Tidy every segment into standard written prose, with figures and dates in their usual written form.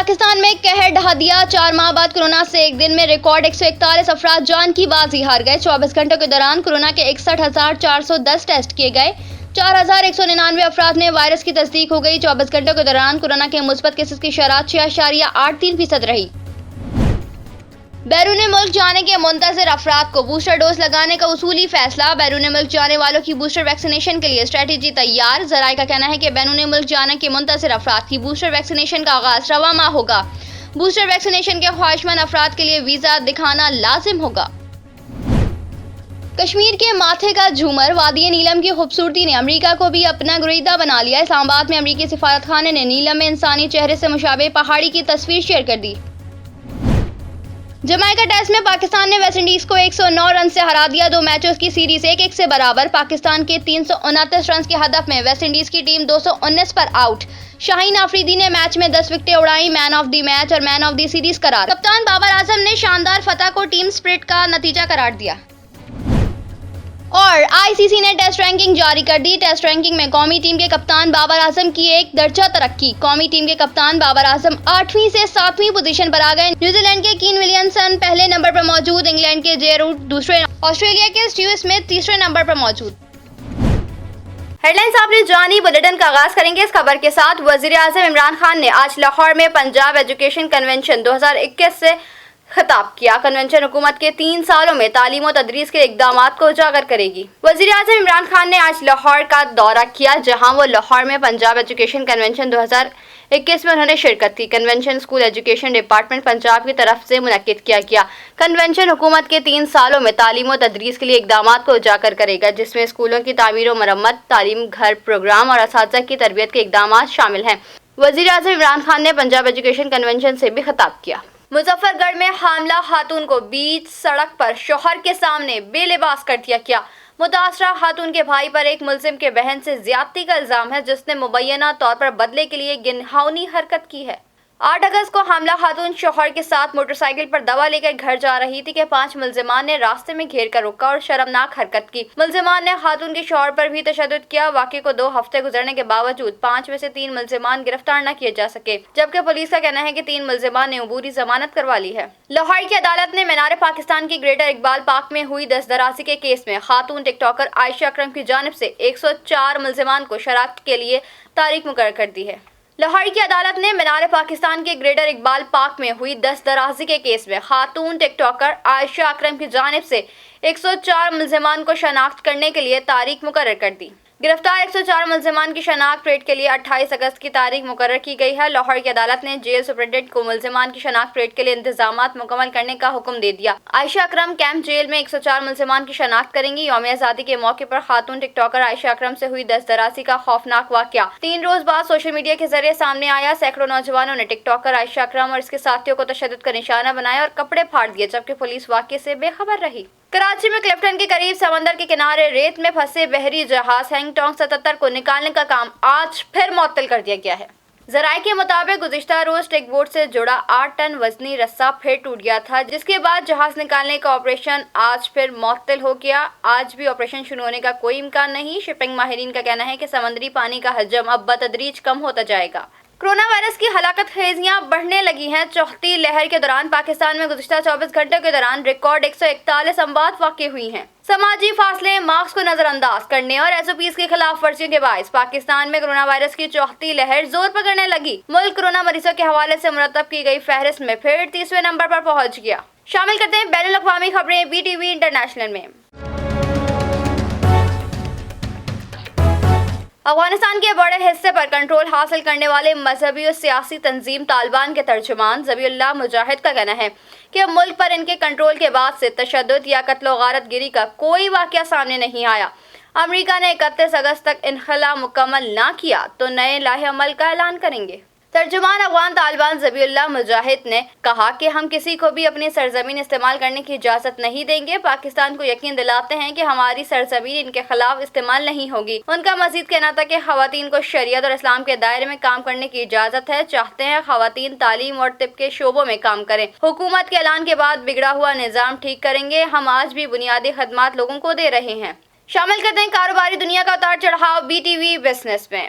پاکستان میں قہر ڈھا دیا، 4 ماہ بعد کورونا سے ایک دن میں ریکارڈ 141 افراد جان کی بازی ہار گئے۔ 24 گھنٹوں کے دوران کورونا کے 61,410 ٹیسٹ کیے گئے، 4,199 افراد میں وائرس کی تصدیق ہو گئی۔ 24 گھنٹوں کے دوران کورونا کے مثبت کیسز کی شرح 6.83% رہی۔ بیرون ملک جانے کے منتظر افراد کو بوسٹر ڈوز لگانے کا اصولی فیصلہ۔ بیرون ملک جانے والوں کی بوسٹر ویکسینیشن کے لیے اسٹریٹجی تیار۔ ذرائع کا کہنا ہے کہ بیرون ملک جانے کے منتظر افراد کی بوسٹر ویکسینیشن کا آغاز رواں ماہ ہوگا۔ بوسٹر ویکسینیشن کے خواہشمند افراد کے لیے ویزا دکھانا لازم ہوگا۔ کشمیر کے ماتھے کا جھومر وادی نیلم کی خوبصورتی نے امریکہ کو بھی اپنا گریدہ بنا لیا۔ اسلام آباد میں امریکی سفارت خانے نے نیلم میں انسانی چہرے سے مشابہ پہاڑی کی تصویر شیئر کر دی۔ جمائیکا ٹیسٹ میں پاکستان نے ویسٹ انڈیز کو 109 رن سے ہرا دیا۔ 2 میچز کی سیریز 1-1 سے برابر۔ پاکستان کے 329 رنز کے ہدف میں ویسٹ انڈیز کی ٹیم 219 پر آؤٹ۔ شاہین آفریدی نے میچ میں 10 وکٹیں اڑائیں، مین آف دی میچ اور مین آف دی سیریز قرار۔ کپتان بابر اعظم نے شاندار فتح کو ٹیم اسپرٹ کا نتیجہ قرار دیا۔ اور آئی سی سی نے ٹیسٹ رینکنگ جاری کر دی۔ ٹیسٹ رینکنگ میں قومی ٹیم کے کپتان بابر اعظم کی 1 درجہ ترقی۔ قومی ٹیم کے کپتان بابر اعظم 8ویں سے 7ویں پوزیشن پر آ گئے۔ نیوزی لینڈ کے کین ولیمسن پہلے نمبر پر موجود، انگلینڈ کے جے روٹ دوسرے، آسٹریلیا کے اسٹیو اسمتھ تیسرے نمبر پر موجود۔ ہیڈ لائنز آپ نے جانی، بلیٹن کا آغاز کریں گے اس خبر کے ساتھ۔ وزیر اعظم عمران خان نے آج لاہور میں پنجاب ایجوکیشن کنونشن 2021 سے خطاب کیا۔ کنونشن حکومت کے 3 سالوں میں تعلیم و تدریس کے اقدامات کو اجاگر کرے گی۔ وزیر اعظم عمران خان نے آج لاہور کا دورہ کیا، جہاں وہ لاہور میں پنجاب ایجوکیشن کنونشن 2021 میں انہوں نے شرکت کی۔ Convention school education department Punjab کی طرف سے منعقد کیا گیا۔ کنونشن حکومت کے 3 سالوں میں تعلیم و تدریس کے لیے اقدامات کو اجاگر کرے گا، جس میں اسکولوں کی تعمیر و مرمت، تعلیم گھر پروگرام اور اساتذہ کی تربیت کے اقدامات شامل ہیں۔ وزیر اعظم عمران خان نے پنجاب ایجوکیشن کنونشن سے بھی خطاب کیا۔ مظفر گڑھ میں حاملہ خاتون کو بیچ سڑک پر شوہر کے سامنے بے لباس کر دیا گیا۔ متاثرہ خاتون کے بھائی پر ایک ملزم کے بہن سے زیادتی کا الزام ہے، جس نے مبینہ طور پر بدلے کے لیے گھناؤنی حرکت کی ہے۔ 8 اگست کو حاملہ خاتون شوہر کے ساتھ موٹر سائیکل پر دوا لے کر گھر جا رہی تھی کہ 5 ملزمان نے راستے میں گھیر کر روکا اور شرمناک حرکت کی۔ ملزمان نے خاتون کے شوہر پر بھی تشدد کیا۔ واقعے کو 2 ہفتے گزرنے کے باوجود 5 میں سے 3 ملزمان گرفتار نہ کیے جا سکے، جبکہ پولیس کا کہنا ہے کہ 3 ملزمان نے عبوری ضمانت کروا لی ہے۔ لاہور کی عدالت نے مینار پاکستان کی گریٹر اقبال پارک میں ہوئی دست درازی کے کیس میں خاتون ٹک ٹاکر عائشہ اکرم کی جانب سے 104 ملزمان کو شناخت کے لیے تاریخ مقرر کر دی ہے۔ لاہور کی عدالت نے مینار پاکستان کے گریٹر اقبال پارک میں ہوئی دست درازی کے کیس میں خاتون ٹک ٹاکر عائشہ اکرم کی جانب سے 104 ملزمان کو شناخت کرنے کے لیے تاریخ مقرر کر دی۔ گرفتار 104 ملزمان کی شناخت پریڈ کے لیے 28 اگست کی تاریخ مقرر کی گئی ہے۔ لاہور کی عدالت نے جیل سپرنٹنڈنٹ کو ملزمان کی شناخت پریڈ کے لیے انتظامات مکمل کرنے کا حکم دے دیا۔ عائشہ اکرم کیمپ جیل میں 104 ملزمان کی شناخت کریں گی۔ یوم آزادی کے موقع پر خاتون ٹک ٹاکر عائشہ اکرم سے ہوئی دست درازی کا خوفناک واقعہ 3 روز بعد سوشل میڈیا کے ذریعے سامنے آیا۔ سینکڑوں نوجوانوں نے ٹک ٹاکر عائشہ اکرم اور اس کے ساتھیوں کو تشدد کا نشانہ بنایا اور کپڑے پھاڑ دیے، جبکہ پولیس واقعے سے بے خبر رہی۔ کراچی میں کلفٹن کے قریب سمندر کے کنارے ریت میں پھنسے بحری جہاز ہینگ ٹانگ 77 کو نکالنے کا کام آج پھر معطل کر دیا گیا ہے۔ ذرائع کے مطابق گزشتہ روز ٹیک بوٹ سے جڑا 8 ٹن وزنی رسہ پھر ٹوٹ گیا تھا، جس کے بعد جہاز نکالنے کا آپریشن آج پھر معطل ہو گیا۔ آج بھی آپریشن شروع ہونے کا کوئی امکان نہیں۔ شپنگ ماہرین کا کہنا ہے کہ سمندری پانی کا حجم اب بتدریج کم ہوتا جائے گا۔ کورونا وائرس کی ہلاکت خیزیاں بڑھنے لگی ہیں۔ چوتھی لہر کے دوران پاکستان میں گزشتہ 24 گھنٹوں کے دوران ریکارڈ 141 اموات واقع ہوئی ہیں۔ سماجی فاصلے، ماسک کو نظر انداز کرنے اور SOPs کی خلاف ورزیوں کے باعث پاکستان میں کورونا وائرس کی چوتھی لہر زور پکڑنے لگی۔ ملک کورونا مریضوں کے حوالے سے مرتب کی گئی فہرست میں پھر 30ویں نمبر پر پہنچ گیا۔ شامل کرتے ہیں بین الاقوامی خبریں BTV انٹرنیشنل میں۔ افغانستان کے بڑے حصے پر کنٹرول حاصل کرنے والے مذہبی اور سیاسی تنظیم طالبان کے ترجمان ذبیح اللہ مجاہد کا کہنا ہے کہ ملک پر ان کے کنٹرول کے بعد سے تشدد یا قتل و غارت گری کا کوئی واقعہ سامنے نہیں آیا۔ امریکہ نے 31 اگست تک انخلا مکمل نہ کیا تو نئے لائحہ عمل کا اعلان کریں گے۔ ترجمان افغان طالبان ذبیح اللہ مجاہد نے کہا کہ ہم کسی کو بھی اپنی سرزمین استعمال کرنے کی اجازت نہیں دیں گے۔ پاکستان کو یقین دلاتے ہیں کہ ہماری سرزمین ان کے خلاف استعمال نہیں ہوگی۔ ان کا مزید کہنا تھا کہ خواتین کو شریعت اور اسلام کے دائرے میں کام کرنے کی اجازت ہے۔ چاہتے ہیں خواتین تعلیم اور طب کے شعبوں میں کام کریں۔ حکومت کے اعلان کے بعد بگڑا ہوا نظام ٹھیک کریں گے۔ ہم آج بھی بنیادی خدمات لوگوں کو دے رہے ہیں۔ شامل کرتے ہیں کاروباری دنیا کا اتار چڑھاؤ BTV بزنس میں۔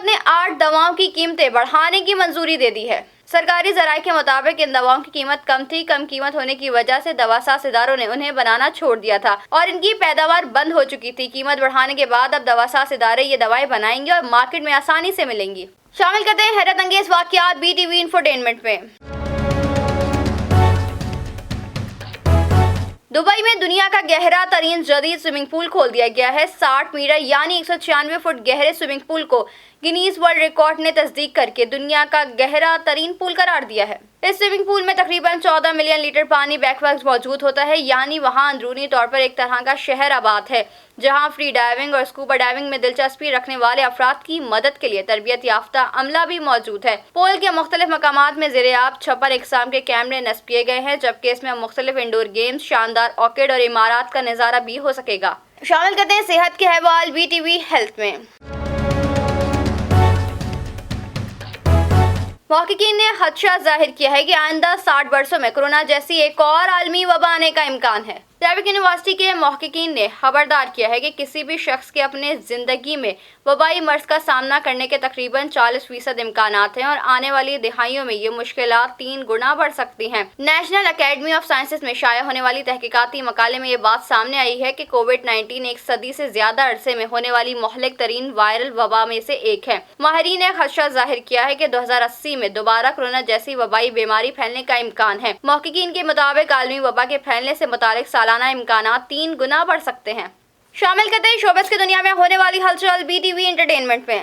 حکومت نے 8 دواؤں کی قیمتیں بڑھانے کی منظوری دے دی ہے۔ سرکاری ذرائع کے مطابق ان دواؤں کی قیمت کم تھی۔ کم قیمت ہونے کی وجہ سے دواساز اداروں نے انہیں بنانا چھوڑ دیا تھا اور ان کی پیداوار بند ہو چکی تھی۔ قیمت بڑھانے کے بعد اب دواساز ادارے یہ دوائیں بنائیں گے اور مارکیٹ میں آسانی سے ملیں گی۔ شامل کرتے ہیں حیرت انگیز واقعات بی ٹی وی انفوٹینمنٹ میں۔ دبئی میں دنیا کا گہرا ترین جدید سوئمنگ پول کھول دیا گیا ہے۔ 60 میٹر یعنی 196 فٹ گہرے سوئمنگ پول کو گینیز ورلڈ ریکارڈ نے تصدیق کر کے دنیا کا گہرا ترین پول قرار دیا ہے۔ اس سوئمنگ پول میں تقریباً 14 ملین لیٹر پانی بیک وقت موجود ہوتا ہے، یعنی وہاں اندرونی طور پر ایک طرح کا شہر آباد ہے، جہاں فری ڈائیونگ اور اسکوبا ڈائیونگ میں دلچسپی رکھنے والے افراد کی مدد کے لیے تربیت یافتہ عملہ بھی موجود ہے۔ پول کے مختلف مقامات میں زیر آب 56 اقسام کے کیمرے نصب کیے گئے ہیں، جبکہ اس میں مختلف انڈور گیمز، شاندار آرکیڈ اور عمارات کا نظارہ بھی ہو سکے گا۔ شامل کرتے ہیں صحت کے احوال بی ٹی وی ہیلتھ میں۔ محققین نے خدشہ ظاہر کیا ہے کہ آئندہ 60 برسوں میں کورونا جیسی ایک اور عالمی وبا آنے کا امکان ہے۔ ٹیبک یونیورسٹی کے محققین نے خبردار کیا ہے کہ کسی بھی شخص کے اپنے زندگی میں وبائی مرض کا سامنا کرنے کے تقریباً 40% امکانات ہیں اور آنے والی دہائیوں میں یہ مشکلات 3 گنا بڑھ سکتی ہیں۔ نیشنل اکیڈمی آف سائنسز میں شائع ہونے والی تحقیقاتی مقالے میں یہ بات سامنے آئی ہے کہ کووڈ-19 ایک صدی سے زیادہ عرصے میں ہونے والی مہلک ترین وائرل وبا میں سے ایک ہے۔ ماہرین نے خدشہ ظاہر کیا ہے کہ 2080 میں دوبارہ کورونا جیسی وبائی بیماری پھیلنے کا امکان ہے۔ محققین کے مطابق عالمی وبا کے پھیلنے سے متعلق سالانہ امکانات 3 گنا بڑھ سکتے ہیں۔ شامل کرتے ہیں شوبز کی دنیا میں ہونے والی ہلچل بی ٹی وی انٹرٹینمنٹ میں۔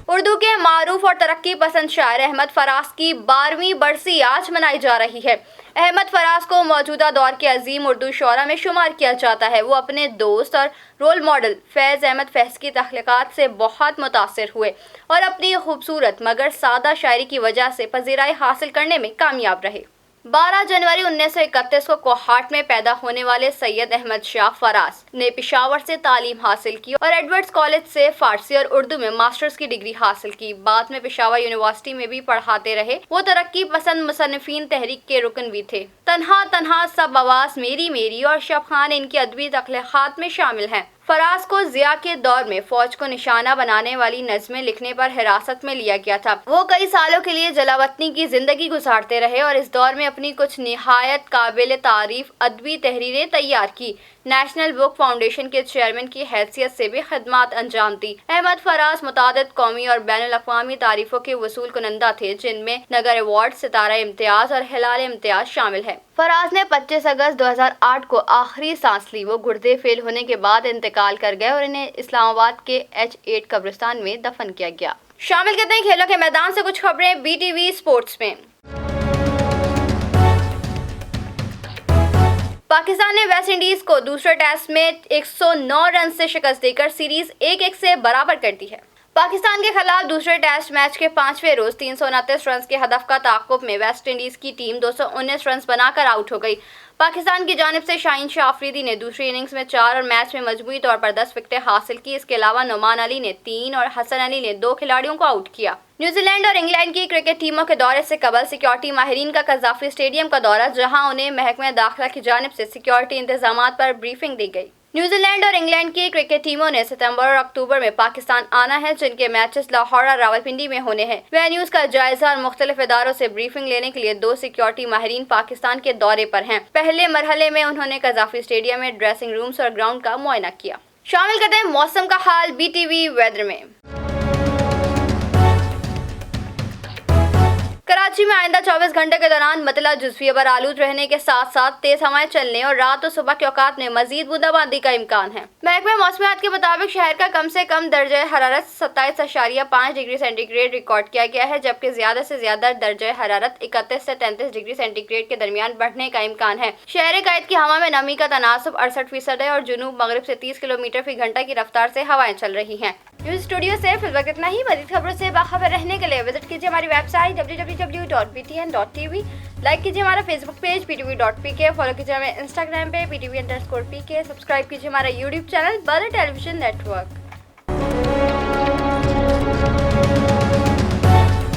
اردو کے معروف اور ترقی پسند شاعر احمد فراز کی 12ویں برسی آج منائی جا رہی ہے۔ احمد فراز کو موجودہ دور کے عظیم اردو شعراء میں شمار کیا جاتا ہے۔ وہ اپنے دوست اور رول ماڈل فیض احمد فیض کی تخلیقات سے بہت متاثر ہوئے اور اپنی خوبصورت مگر سادہ شاعری کی وجہ سے پذیرائی حاصل کرنے میں کامیاب رہے۔ 12 جنوری 1931 کو کوہاٹ میں پیدا ہونے والے سید احمد شاہ فراز نے پشاور سے تعلیم حاصل کی اور ایڈورڈز کالج سے فارسی اور اردو میں ماسٹرز کی ڈگری حاصل کی۔ بعد میں پشاور یونیورسٹی میں بھی پڑھاتے رہے۔ وہ ترقی پسند مصنفین تحریک کے رکن بھی تھے۔ تنہا سب آواز میری میری اور شب خان ان کی ادبی تخلیقات میں شامل ہیں۔ فراز کو ضیاء کے دور میں فوج کو نشانہ بنانے والی نظمیں لکھنے پر حراست میں لیا گیا تھا۔ وہ کئی سالوں کے لیے جلاوطنی کی زندگی گزارتے رہے اور اس دور میں اپنی کچھ نہایت قابل تعریف ادبی تحریریں تیار کی۔ نیشنل بک فاؤنڈیشن کے چیئرمین کی حیثیت سے بھی خدمات انجام دی۔ احمد فراز متعدد قومی اور بین الاقوامی تعریفوں کے وصول کنندہ تھے، جن میں نگر ایوارڈ، ستارہ امتیاز اور ہلال امتیاز شامل ہے۔ فراز نے 25 اگست 2008 کو آخری سانس لی۔ وہ گردے فیل ہونے کے بعد انتقال کر گئے اور انہیں اسلام آباد کے H8 قبرستان میں دفن کیا گیا۔ شامل کرتے ہیں کھیلوں کے میدان سے کچھ خبریں بی ٹی وی اسپورٹس میں۔ پاکستان نے ویسٹ انڈیز کو دوسرے ٹیسٹ میں 109 رن سے شکست دے کر سیریز 1-1 سے برابر کر دی ہے۔ پاکستان کے خلاف دوسرے ٹیسٹ میچ کے 5ویں روز 329 رنز کے ہدف کا تعاقب میں ویسٹ انڈیز کی ٹیم 219 رنز بنا کر آؤٹ ہو گئی۔ پاکستان کی جانب سے شاہین شاہ آفریدی نے دوسری اننگز میں 4 اور میچ میں مجموعی طور پر 10 وکٹیں حاصل کی۔ اس کے علاوہ نعمان علی نے 3 اور حسن علی نے 2 کھلاڑیوں کو آؤٹ کیا۔ نیوزی لینڈ اور انگلینڈ کی کرکٹ ٹیموں کے دورے سے قبل سیکورٹی ماہرین کا قذافی اسٹیڈیم کا دورہ، جہاں انہیں محکمہ داخلہ کی جانب سے سیکورٹی انتظامات پر بریفنگ دی گئی۔ نیوزی لینڈ اور انگلینڈ کی کرکٹ ٹیموں نے ستمبر اور اکتوبر میں پاکستان آنا ہے، جن کے میچز لاہور اور راولپنڈی میں ہونے ہیں۔ وینیوز کا جائزہ اور مختلف اداروں سے بریفنگ لینے کے لیے 2 سیکورٹی ماہرین پاکستان کے دورے پر ہیں۔ پہلے مرحلے میں انہوں نے قذافی اسٹیڈیم میں ڈریسنگ رومز اور گراؤنڈ کا معائنہ کیا۔ شامل کرتے ہیں موسم کا حال بی ٹی وی ویدر میں۔ کراچی میں آئندہ 24 گھنٹے کے دوران مطلع جزوی ابر آلود رہنے کے ساتھ ساتھ تیز ہوائیں چلنے اور رات و صبح کے اوقات میں مزید بوندا-باندی کا امکان ہے۔ محکمہ موسمیات کے مطابق شہر کا کم سے کم درجہ حرارت 27.5 ڈگری سینٹی گریڈ ریکارڈ کیا گیا ہے، جبکہ زیادہ سے زیادہ درجہ حرارت 31 سے 33 ڈگری سینٹی گریڈ کے درمیان بڑھنے کا امکان ہے۔ شہر قائد کی ہوا میں نمی کا تناسب 68% ہے اور جنوب مغرب سے 30 کلومیٹر فی گھنٹہ کی رفتار سے ہوائیں چل رہی ہیں۔ نیوز اسٹوڈیو سے فی الوقت اتنا ہی۔ مزید خبروں سے باخبر رہنے کے لیے وزٹ کیجیے ہماری ویب سائٹ www.btn.tv۔ لائک کیجیے ہمارا فیس بک پیج ptv.pk، فالو کیجیے ہمیں انسٹاگرام پہ ptv_pk، سبسکرائب کیجیے ہمارا یوٹیوب چینل بدر ٹیلی ویژن نیٹ ورک۔